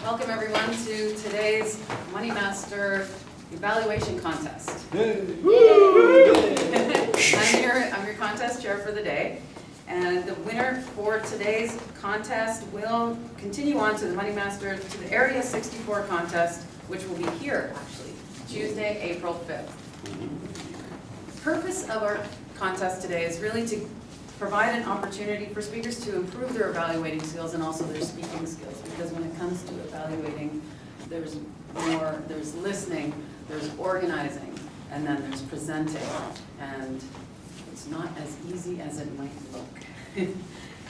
Welcome everyone to today's MoneyMaster evaluation contest. I'm your contest chair for the day, and the winner for today's contest will continue on to the MoneyMaster, to the Area 64 contest, which will be here actually, Tuesday, April 5th. The purpose of our contest today is really to provide an opportunity for speakers to improve their evaluating skills and also their speaking skills, because when it comes to evaluating, there's more, there's listening, there's organizing, and then there's presenting, and it's not as easy as it might look.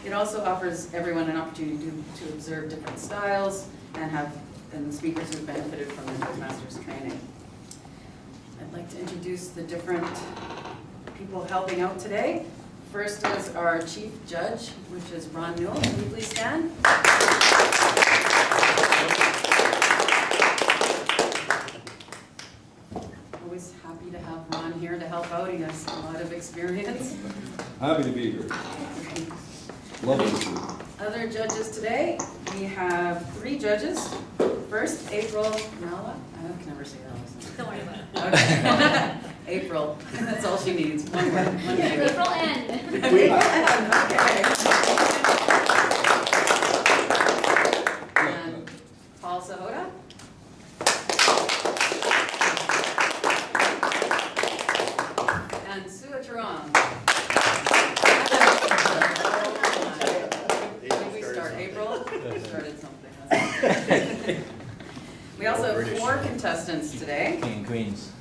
It also offers everyone an opportunity to observe different styles and the speakers who benefited from the Toastmasters training. I'd like to introduce the different people helping out today. First is our chief judge, which is Ron Newell. Can you please stand? Always happy to have Ron here to help out. He has a lot of experience. Happy to be here. Love it. Other judges today, we have 3 judges. First, April Nala. I can never say that. Don't worry about it. Okay. April. That's all she needs. One word. One name. April N. April N. Okay. And Paul Sahota. And Sue Turong. Did we start April? We started something. We also have 4 contestants today. King and Queens.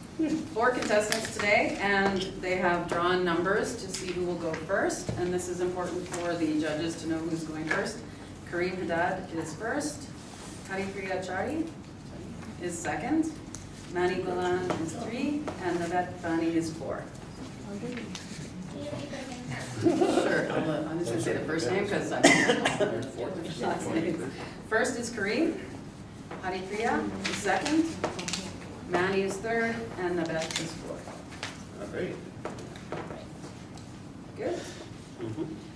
4 contestants today, and they have drawn numbers to see who will go first, and this is important for the judges to know who's going first. Kareem Haddad is first, Haripriya Chari is second, Mani Golan is 3, and Navet Bani is 4. Sure, I'm just going to say the first name because I can't know the last name. First is Kareem, Haripriya is second, Manny is 3rd, and Navet is 4th. Great. Good.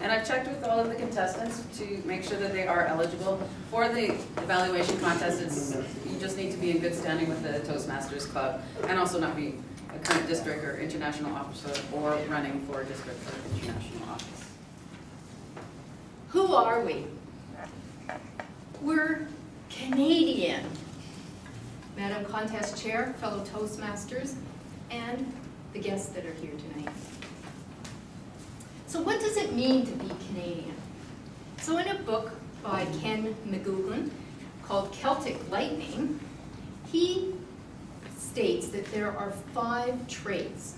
And I've checked with all of the contestants to make sure that they are eligible for the evaluation contest. You just need to be in good standing with the Toastmasters Club and also not be a current district or international officer or running for a district or international office. Who are we? We're Canadian. Madam Contest Chair, fellow Toastmasters, and the guests that are here tonight. So what does it mean to be Canadian? So in a book by Ken McGooglen called Celtic Lightning, he states that there are 5 traits: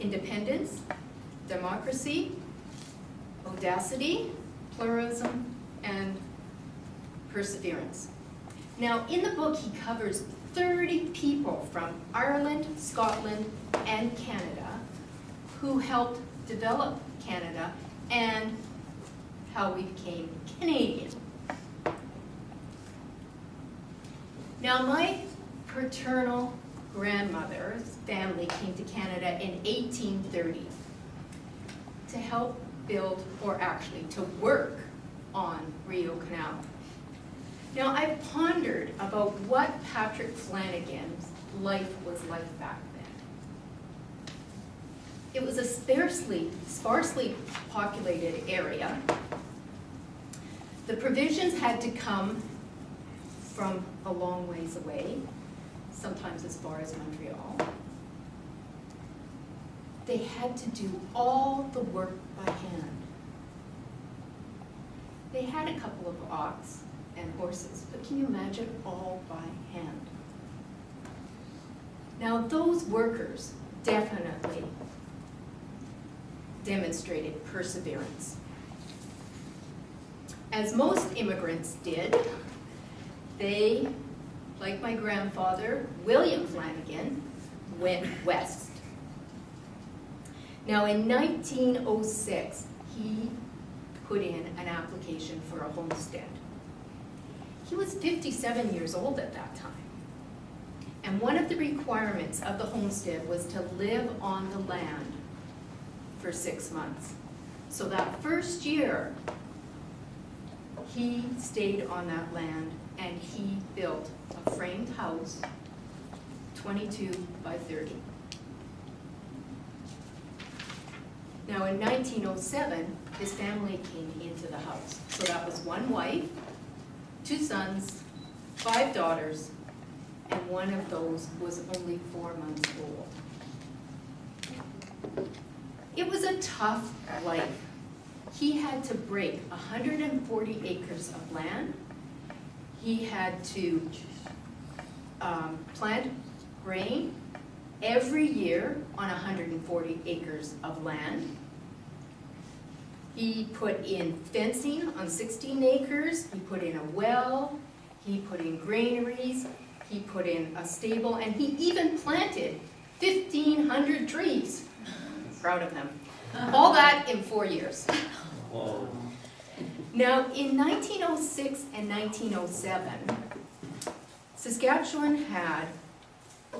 independence, democracy, audacity, pluralism, and perseverance. Now, in the book, he covers 30 people from Ireland, Scotland, and Canada who helped develop Canada and how we became Canadian. Now, my paternal grandmother's family came to Canada in 1830 to help build, or actually to work on Rio Canal. Now, I've pondered about what Patrick Flanagan's life was like back then. It was a sparsely populated area. The provisions had to come from a long ways away, sometimes as far as Montreal. They had to do all the work by hand. They had a couple of ox and horses, but can you imagine all by hand? Now, those workers definitely demonstrated perseverance. As most immigrants did, they, like my grandfather, William Flanagan, went west. Now, in 1906, he put in an application for a homestead. He was 57 years old at that time. And one of the requirements of the homestead was to live on the land for 6 months. So that first year, he stayed on that land and he built a framed house, 22 by 30. Now in 1907, his family came into the house. So that was one wife, 2 sons, 5 daughters, and one of those was only 4 months old. It was a tough life. He had to break 140 acres of land. He had to plant grain every year on 140 acres of land. He put in fencing on 16 acres. He put in a well. He put in granaries. He put in a stable, and he even planted 1,500 trees. Proud of him. All that in 4 years. Whoa. Now, in 1906 and 1907, Saskatchewan had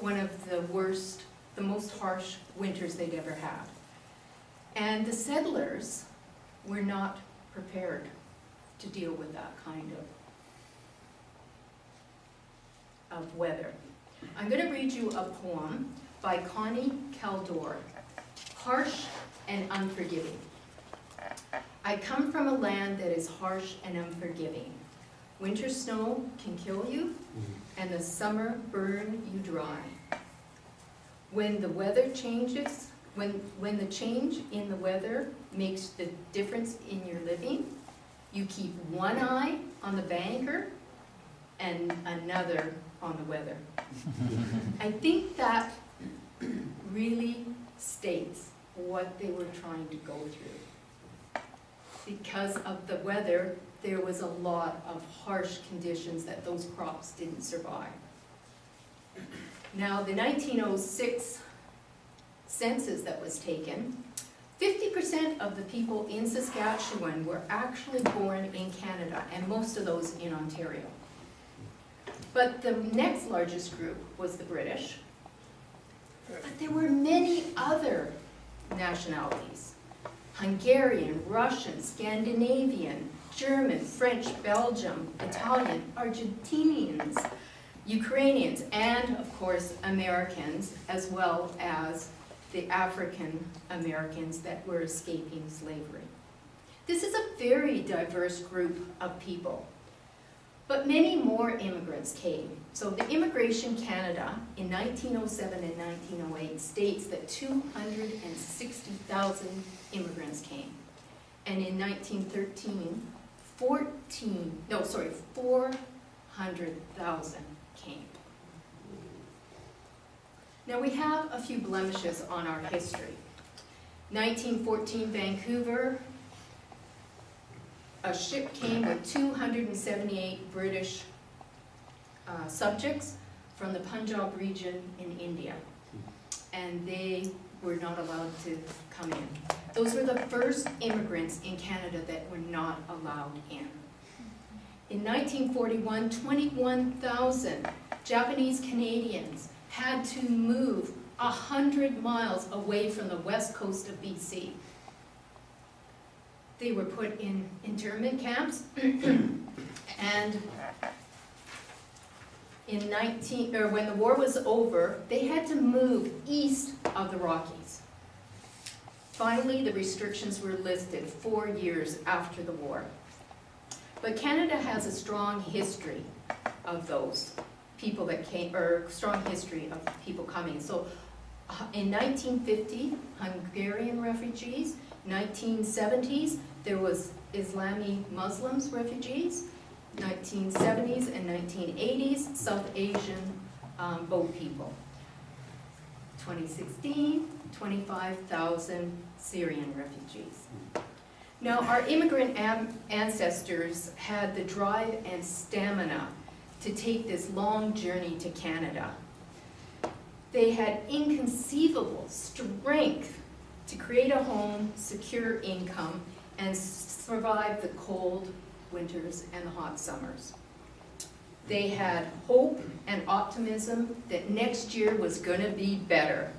one of the worst, the most harsh winters they'd ever had. And the settlers were not prepared to deal with that kind of weather. I'm going to read you a poem by Connie Caldor, Harsh and Unforgiving. I come from a land that is harsh and unforgiving. Winter snow can kill you, and the summer burn you dry. When the weather changes, when the change in the weather makes the difference in your living, you keep one eye on the banker and another on the weather. I think that really states what they were trying to go through. Because of the weather, there was a lot of harsh conditions that those crops didn't survive. Now, the 1906 census that was taken, 50% of the people in Saskatchewan were actually born in Canada, and most of those in Ontario. But the next largest group was the British. But there were many other nationalities: Hungarian, Russian, Scandinavian, German, French, Belgium, Italian, Argentinians, Ukrainians, and of course Americans, as well as the African Americans that were escaping slavery. This is a very diverse group of people. But many more immigrants came. So the Immigration Canada in 1907 and 1908 states that 260,000 immigrants came. And in 1913, 400,000 came. Now we have a few blemishes on our history. 1914 Vancouver, a ship came with 278 British subjects from the Punjab region in India, and they were not allowed to come in. Those were the first immigrants in Canada that were not allowed in. In 1941, 21,000 Japanese Canadians had to move 100 miles away from the west coast of BC. They were put in internment camps, and when the war was over, they had to move east of the Rockies. Finally, the restrictions were lifted 4 years after the war. But Canada has a strong history of those people that came, or strong history of people coming. So in 1950, Hungarian refugees. 1970s, there was Islami Muslims refugees. 1970s and 1980s, South Asian boat people. 2016, 25,000 Syrian refugees. Now, our immigrant ancestors had the drive and stamina to take this long journey to Canada. They had inconceivable strength to create a home, secure income, and survive the cold winters and the hot summers. They had hope and optimism that next year was going to be better.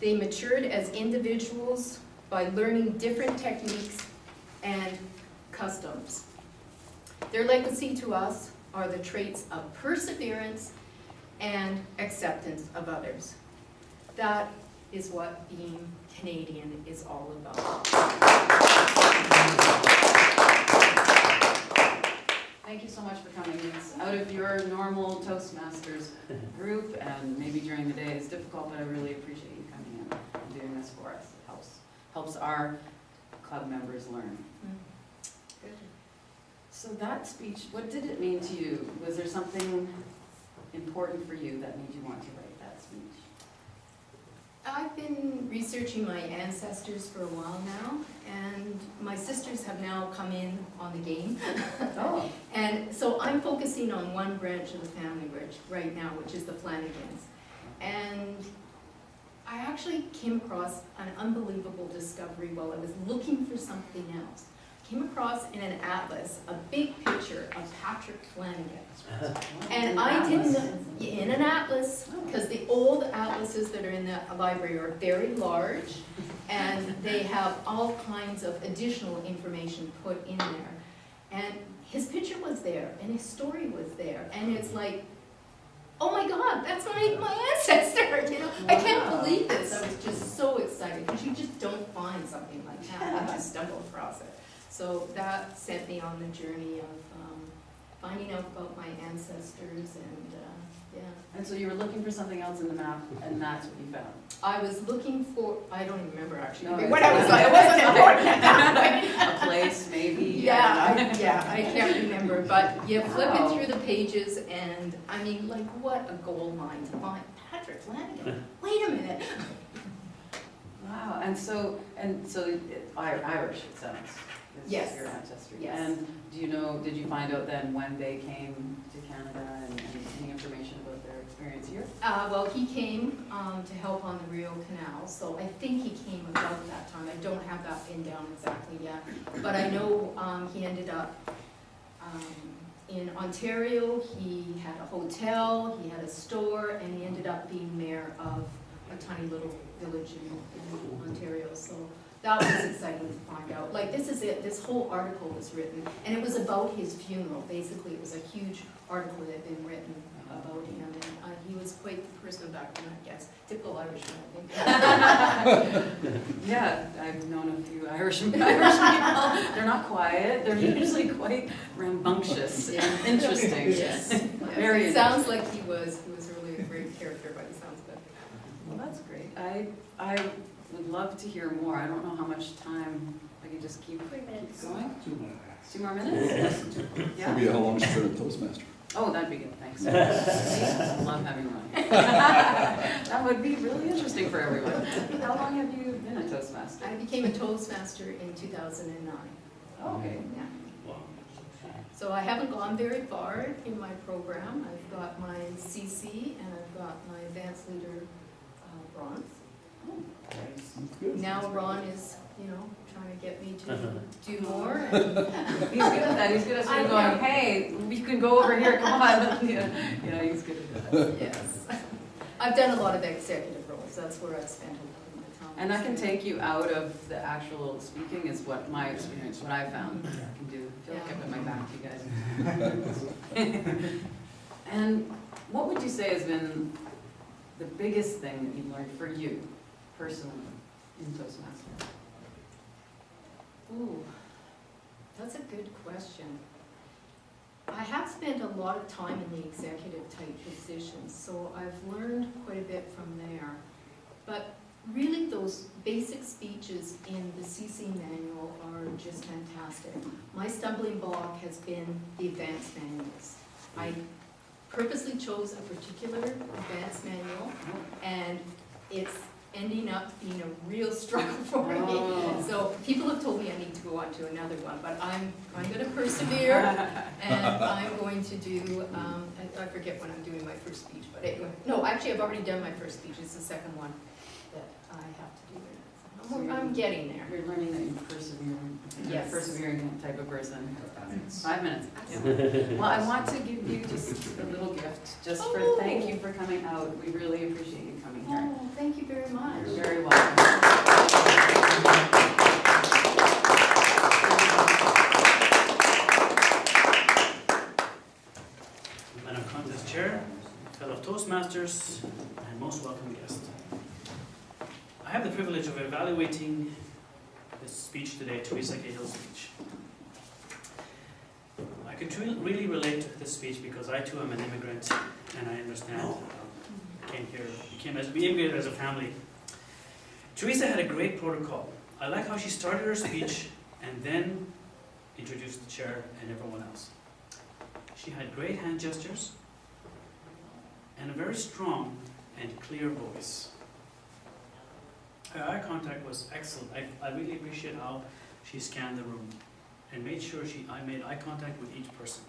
They matured as individuals by learning different techniques and customs. Their legacy to us are the traits of perseverance and acceptance of others. That is what being Canadian is all about. Thank you so much for coming. It's out of your normal Toastmasters group, and maybe during the day it's difficult, but I really appreciate you coming in and doing this for us. It helps our club members learn. Good. So that speech, what did it mean to you? Was there something important for you that made you want to write that speech? I've been researching my ancestors for a while now, and my sisters have now come in on the game. Oh. And so I'm focusing on one branch of the family right now, which is the Flanagans. And I actually came across an unbelievable discovery while I was looking for something else. Came across in an atlas a big picture of Patrick Flanagan. And I didn't know, in an atlas, because the old atlases that are in the library are very large, and they have all kinds of additional information put in there. And his picture was there, and his story was there, and it's like, oh my God, that's my ancestor, you know? I can't believe this. I was just so excited, because you just don't find something like that. I just stumbled across it. So that sent me on the journey of finding out about my ancestors, and yeah. And so you were looking for something else in the map, and that's what you found? I was looking for, I don't even remember actually, No, what I was like, it wasn't important at that point. A place, maybe? Yeah, I can't remember, but you flip Wow. it through the pages, and I mean, like, what a gold mine to find Patrick Flanagan. Wait a minute. Wow, and so Irish, it sounds, is Yes. your ancestry. Yes. And do you know, did you find out then when they came to Canada and any information about their experience here? Well, he came to help on the Rio Canal, so I think he came about that time. I don't have that pinned down exactly yet, but I know he ended up in Ontario. He had a hotel, he had a store, and he ended up being mayor of a tiny little village in Ontario. So that was exciting to find out. Like, this is it, this whole article was written, and it was about his funeral. Basically, it was a huge article that had been written about him, and he was quite the person back then, I guess. Typical Irishman, I think. Yeah, I've known a few Irish people. They're not quiet, they're usually quite rambunctious and interesting. Yes. Very It sounds like he was really a great character, but he sounds good. Well, that's great. I would love to hear more. I don't know how much time I can just keep 3 minutes. going. 2 minutes. 2 more minutes? Yeah. Maybe how long has been a Toastmaster? Oh, that'd be good, thanks. I love having Ronnie. That would be really interesting for everyone. How long have you been a Toastmaster? I became a Toastmaster in 2009. Oh, okay. Yeah. So I haven't gone very far in my program. I've got my CC and I've got my advanced leader bronze. Oh, Good. Now Ron is, trying to get me to do more. And he's good at that. He's good at sort of I going, know. hey, we can go over here, come on. He's good at that. yes, I've done a lot of executive roles. That's where I've spent a lot of my time. And that can take you out of the actual speaking is what my experience, what I found I can do. I feel like I've got my back to you guys. And what would you say has been the biggest thing that you've learned for you personally in Toastmasters? Ooh, that's a good question. I have spent a lot of time in the executive type positions, so I've learned quite a bit from there. But really those basic speeches in the CC manual are just fantastic. My stumbling block has been the advanced manuals. I purposely chose a particular advanced manual, and it's ending up being a real struggle for me. Oh. So people have told me I need to go on to another one, but I'm going to persevere, and I'm going to do, I forget when I'm doing my first speech, but anyway, no, actually I've already done my first speech. It's the second one that I have to do. I'm getting there. You're learning that you're persevering. Yes. A persevering type of person. 5 minutes. Well, I want to give you just a little gift, just for Oh. thank you for coming out. We really appreciate you coming here. Oh, thank you very much. You're very welcome. Chair, fellow Toastmasters, and most welcome guest. I have the privilege of evaluating this speech today, Teresa Cahill's speech. I could really relate to this speech because I too am an immigrant, and I understand. We immigrated as a family. Teresa had a great protocol. I like how she started her speech and then introduced the chair and everyone else. She had great hand gestures and a very strong and clear voice. Her eye contact was excellent. I really appreciate how she scanned the room and made sure I made eye contact with each person.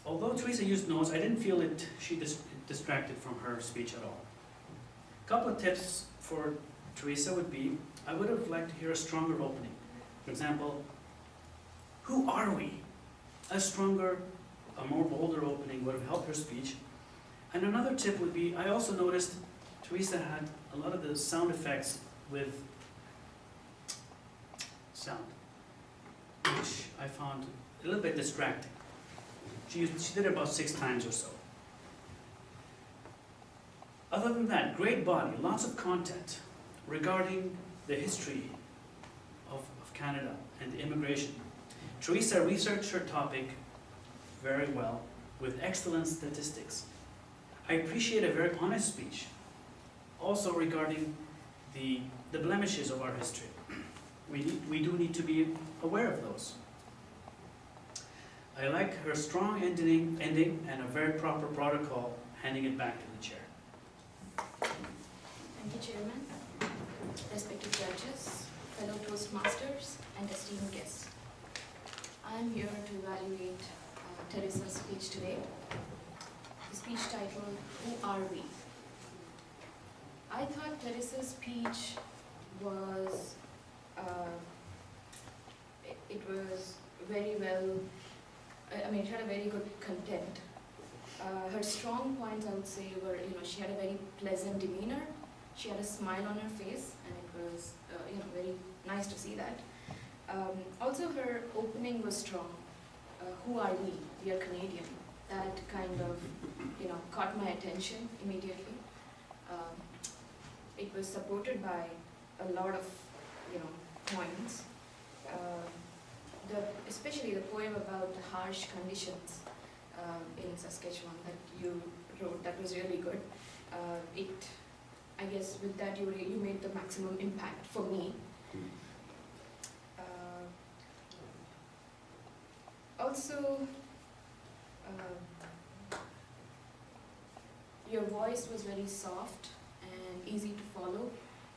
Although Teresa used notes, I didn't feel she distracted from her speech at all. A couple of tips for Teresa would be, I would have liked to hear a stronger opening. For example, who are we? A stronger, a more bolder opening would have helped her speech. And another tip would be, I also noticed Teresa had a lot of the sound effects with sound, which I found a little bit distracting. She did it about 6 times or so. Other than that, great body, lots of content regarding the history of Canada and the immigration. Teresa researched her topic very well with excellent statistics. I appreciate a very honest speech, also regarding the blemishes of our history. We do need to be aware of those. I like her strong ending and a very proper protocol, handing it back to the chair. Thank you, Chairman, respected judges, fellow Toastmasters, and esteemed guests. I am here to evaluate Teresa's speech today. The speech titled, Who Are We? I thought Teresa's speech was, it was very well, it had a very good content. Her strong points, I would say, were, she had a very pleasant demeanor. She had a smile on her face, and it was, very nice to see that. Also, her opening was strong. Who are we? We are Canadian. That kind of, caught my attention immediately. It was supported by a lot of, points. Especially the poem about the harsh conditions in Saskatchewan that you wrote, that was really good. I guess with that you made the maximum impact for me. Also, your voice was very soft and easy to follow.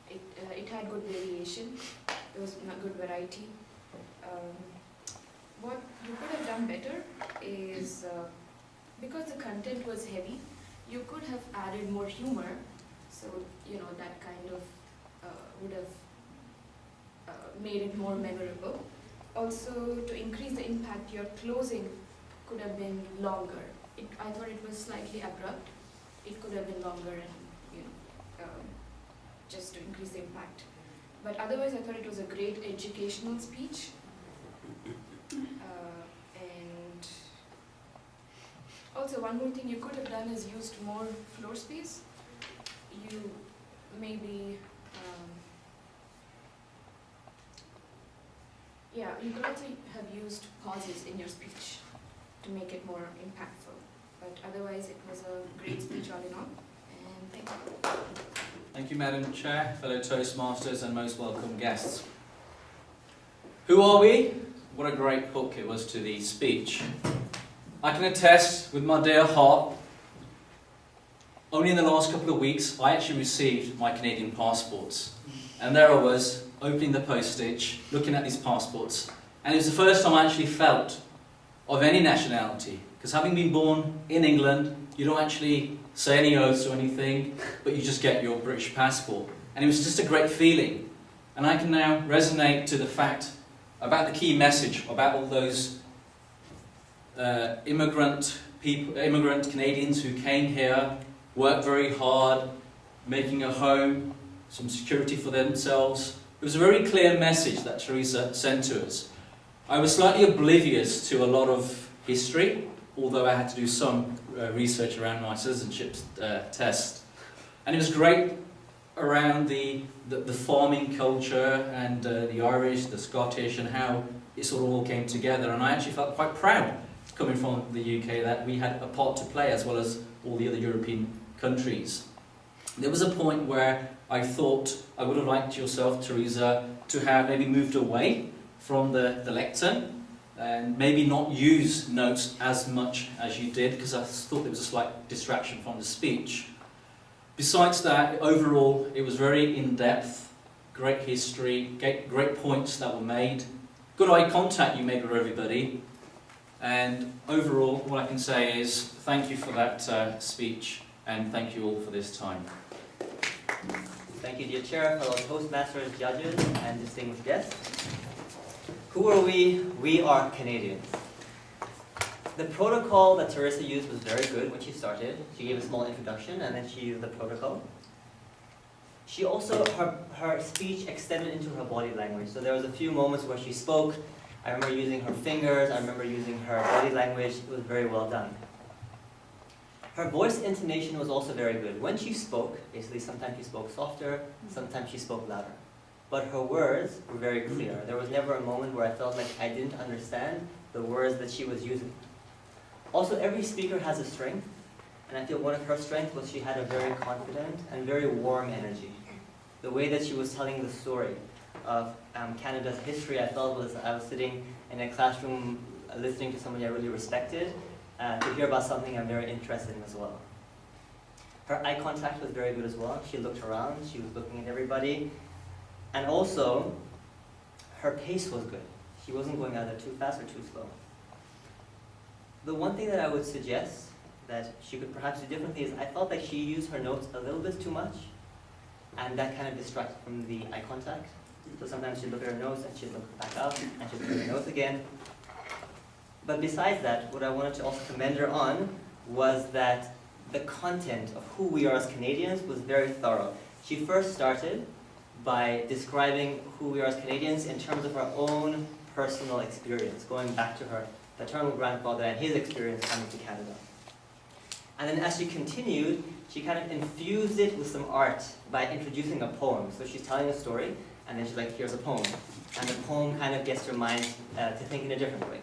It had good variation. There was a good variety. What you could have done better is, because the content was heavy, you could have added more humor, so that kind of would have made it more memorable. Also, to increase the impact, your closing could have been longer. I thought it was slightly abrupt. It could have been longer and just to increase the impact. But otherwise, I thought it was a great educational speech. And also, one more thing you could have done is used more floor space. You maybe, you could also have used pauses in your speech to make it more impactful. But otherwise, it was a great speech all in all. And thank you. Thank you, Madam Chair, fellow Toastmasters, and most welcome guests. Who are we? What a great hook it was to the speech. I can attest with my dear heart, only in the last couple of weeks, I actually received my Canadian passports. And there I was, opening the postage, looking at these passports. And it was the first time I actually felt of any nationality. Because having been born in England, you don't actually say any oaths or anything, but you just get your British passport. And it was just a great feeling. And I can now resonate to the fact about the key message about all those immigrant Canadians who came here, worked very hard, making a home, some security for themselves. It was a very clear message that Teresa sent to us. I was slightly oblivious to a lot of history, although I had to do some research around my citizenship test. And it was great around the farming culture and the Irish, the Scottish, and how it sort of all came together. And I actually felt quite proud, coming from the UK, that we had a part to play as well as all the other European countries. There was a point where I thought I would have liked yourself, Teresa, to have maybe moved away from the lectern and maybe not use notes as much as you did, because I thought there was a slight distraction from the speech. Besides that, overall, it was very in-depth, great history, great points that were made, good eye contact you made with everybody, and overall, what I can say is thank you for that speech, and thank you all for this time. Thank you, dear Chair, fellow Toastmasters, judges, and distinguished guests. Who are we? We are Canadians. The protocol that Teresa used was very good when she started. She gave a small introduction, and then she used the protocol. She also, her speech extended into her body language. So there was a few moments where she spoke. I remember using her fingers, I remember using her body language. It was very well done. Her voice intonation was also very good. When she spoke, basically sometimes she spoke softer, sometimes she spoke louder. But her words were very clear. There was never a moment where I felt like I didn't understand the words that she was using. Also, every speaker has a strength, and I feel one of her strengths was she had a very confident and very warm energy. The way that she was telling the story of Canada's history, I felt was I was sitting in a classroom listening to somebody I really respected, to hear about something I'm very interested in as well. Her eye contact was very good as well. She looked around, she was looking at everybody, and also her pace was good. She wasn't going either too fast or too slow. The one thing that I would suggest that she could perhaps do differently is I felt like she used her notes a little bit too much, and that kind of distracted from the eye contact. So sometimes she'd look at her notes and she'd look back up and she'd look at her notes again. But besides that, what I wanted to also commend her on was that the content of who we are as Canadians was very thorough. She first started by describing who we are as Canadians in terms of her own personal experience, going back to her paternal grandfather and his experience coming to Canada. And then as she continued, she kind of infused it with some art by introducing a poem. So she's telling a story, and then she's like, here's a poem. And the poem kind of gets her mind to think in a different way.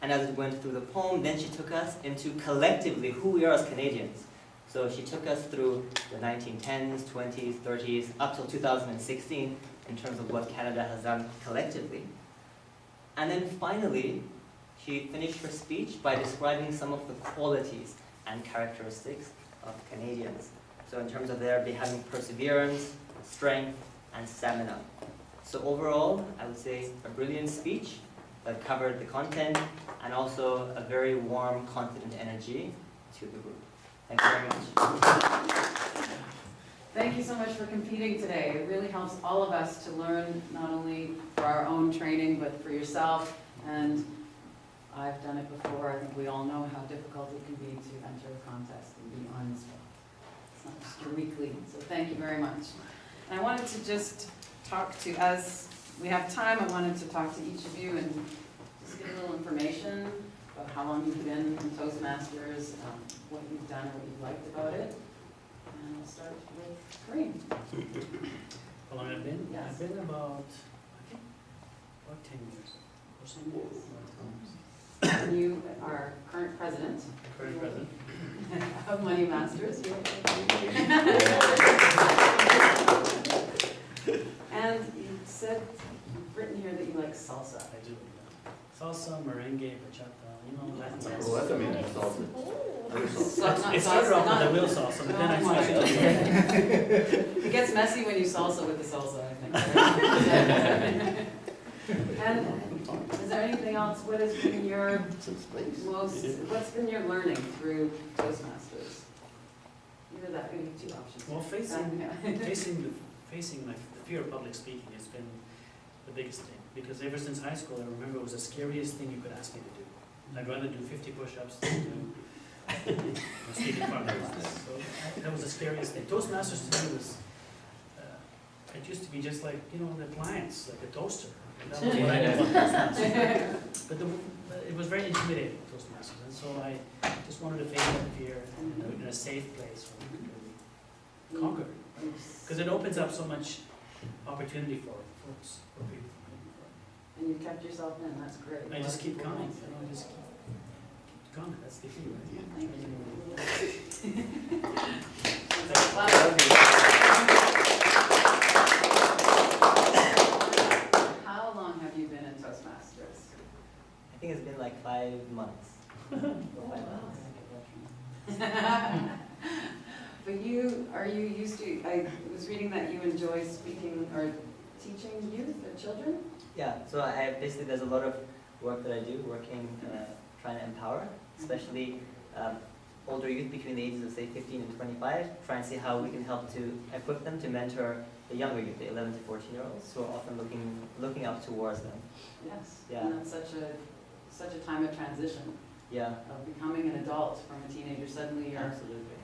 And as it went through the poem, then she took us into collectively who we are as Canadians. So she took us through the 1910s, 20s, 30s, up till 2016 in terms of what Canada has done collectively. And then finally, she finished her speech by describing some of the qualities and characteristics of Canadians. So in terms of their having perseverance, strength, and stamina. So overall, I would say a brilliant speech that covered the content and also a very warm, confident energy to the group. Thank you very much. Thank you so much for competing today. It really helps all of us to learn not only for our own training, but for yourself. And I've done it before. I think we all know how difficult it can be to enter a contest and be on the spot. It's not just your weekly. So thank you very much. And I wanted to just talk to, as we have time, I wanted to talk to each of you and just get a little information about how long you've been in Toastmasters, what you've done, what you've liked about it. And I'll start with Kareem. How long I've been? Yes. I've been about, I think, about 10 years or so. And you are current president. Current president. Of MoneyMasters. And you said, you've written here that you like salsa. I do. Salsa, merengue, bachata, you know, Latin dance. Well, that's a mean salsa. So it's not It started salsa, off not- with the real salsa, but then I Oh my switched it. It gets messy when you salsa with the salsa, I think. And is there anything else? What has been your what's been your learning through Toastmasters? Either that, maybe two options. Well, Yeah. facing the fear of public speaking has been the biggest thing. Because ever since high school, I remember it was the scariest thing you could ask me to do. I'd rather do 50 push-ups than do speak in front of a class. So that was the scariest thing. Toastmasters to me was, it used to be just like, you know, the appliance, like a toaster. That was what I knew about Toastmasters. But it was very intimidating, Toastmasters, and so I just wanted to face that fear in a safe place where we could really conquer it. Because it opens up so much opportunity for folks, for people. And you kept yourself in, that's great. I just keep coming, I just keep coming, that's the key, right? How long have you been in Toastmasters? I think it's been like 5 months. But are you used to, I was reading that you enjoy speaking or teaching youth or children? Yeah, so basically there's a lot of work that I do, trying to empower, especially older youth between the ages of say 15 and 25, try and see how we can help to equip them to mentor the younger youth, the 11 to 14-year-olds, who are often looking up towards them. Yes. Yeah. And that's such a time of transition, Yeah, of becoming an adult from a teenager, suddenly you're absolutely.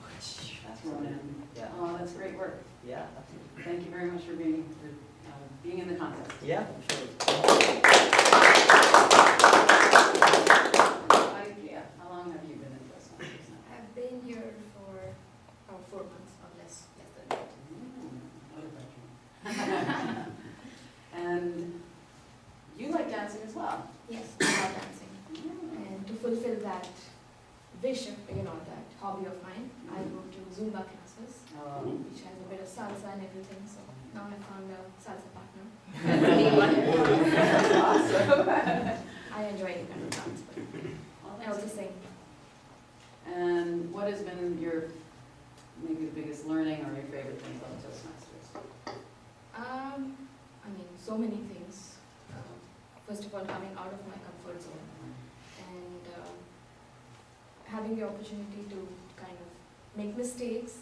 thrown in. Yeah, Oh, that's great work. yeah, absolutely. Thank you very much for being in the contest. Yeah, I'm sure. Yeah, how long have you been in Toastmasters now? I've been here for 4 months or less than that. And you like dancing as well? Yes, I love dancing. And to fulfill that wish of, that hobby of mine, I go to Zumba classes, which has a bit of salsa and everything, so now I found a salsa partner. Awesome. I enjoy any kind of dance, but I also sing. And what has been maybe the biggest learning or your favorite thing about Toastmasters? So many things. First of all, coming out of my comfort zone and having the opportunity to kind of make mistakes,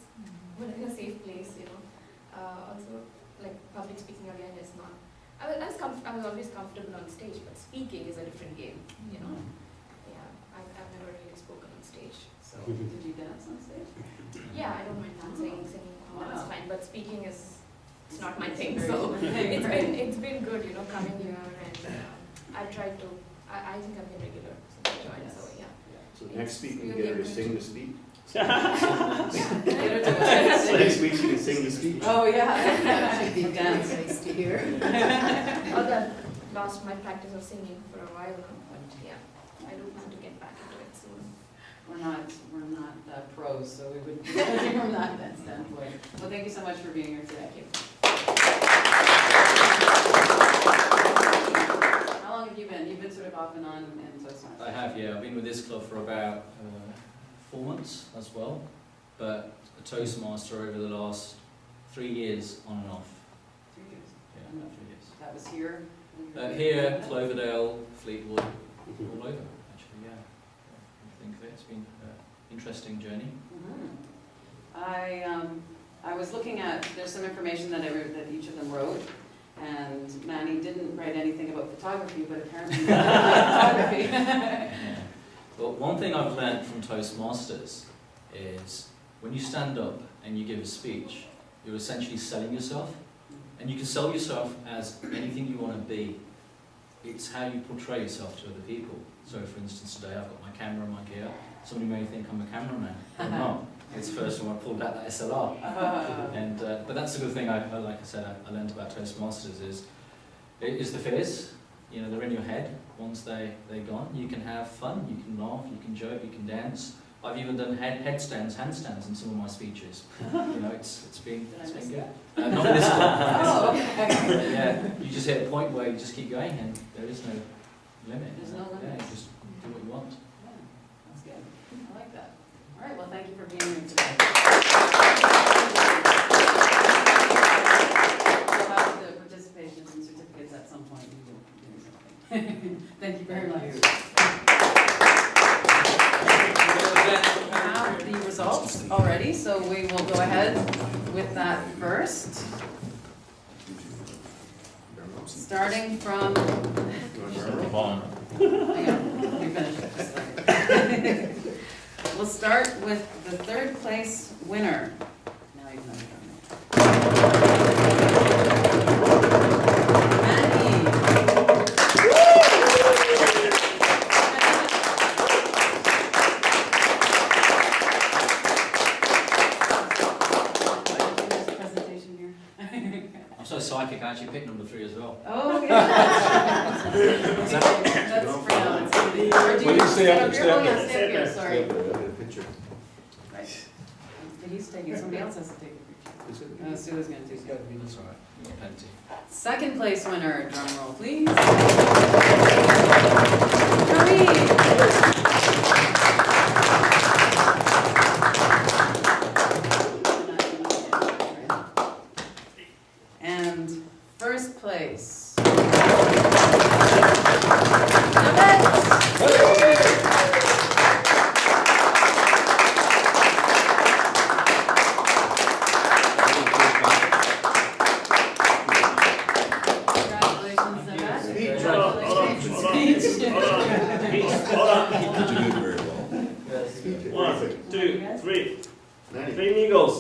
but in a safe place, Also, like public speaking again is not. I was always comfortable on stage, but speaking is a different game, Yeah, I've never really spoken on stage. So Did you dance on stage? yeah, I don't mind dancing, singing, that's Wow. fine. But speaking it's not my thing. So it's been good, coming here and I tried to. I think I've been regular, so I joined. Yes. So yeah. So next speak you can Really get her to good. sing the speech. Get her to dance. Next week she can sing the speech. Oh, yeah. Should be dance. Nice to hear. Although I've lost my practice of singing for a while now, but yeah, I do plan to get back into it soon. We're not pros, so we wouldn't be judging from that standpoint. Well, thank you so much for being here today. How long have you been? You've been sort of off and on in Toastmasters. I have, yeah. I've been with this club for about 4 months as well, but a Toastmaster over the last 3 years on and off. 3 years. Yeah, about 3 years. That was here? Here, Cloverdale, Fleetwood, all over actually, yeah. I think it's been an interesting journey. I was looking at, there's some information that each of them wrote, and Manny didn't write anything about photography, but apparently he did photography. Yeah. But one thing I've learned from Toastmasters is when you stand up and you give a speech, you're essentially selling yourself. And you can sell yourself as anything you want to be. It's how you portray yourself to other people. So for instance, today I've got my camera and my gear. Somebody may think I'm a cameraman. I'm not. It's the first time I pulled out that SLR. And, but that's the good thing, like I said, I learned about Toastmasters is the fears. They're in your head. Once they're gone, you can have fun, you can laugh, you can joke, you can dance. I've even done headstands, handstands in some of my speeches. It's been good. Not in this club. Oh, okay. Yeah, you just hit a point where you just keep going and there is no limit. There's no limit. Yeah, you just do what you want. Yeah, that's good. I like that. All right, well, thank you for being here today. We'll have the participations and certificates at some point. We will do something. Thank you very much. We have the results already, so we will go ahead with that first. Starting from, hang on, let me finish it just a second. We'll start with the third place winner. Now you can Manny. That's it. That's for now. Or do Well, you stay up, You're stay up holding there. on, stay up here, sorry. I got a picture. Right. But he's taking, somebody else has to take a Is it? picture. Sue's gonna take it. That's all right. We've got plenty. Second place winner, drum roll please. And first place. Congratulations, Nabet. Speech. Congratulations. You did very well. Speech. 1, 2, 3. 90. Three Migos.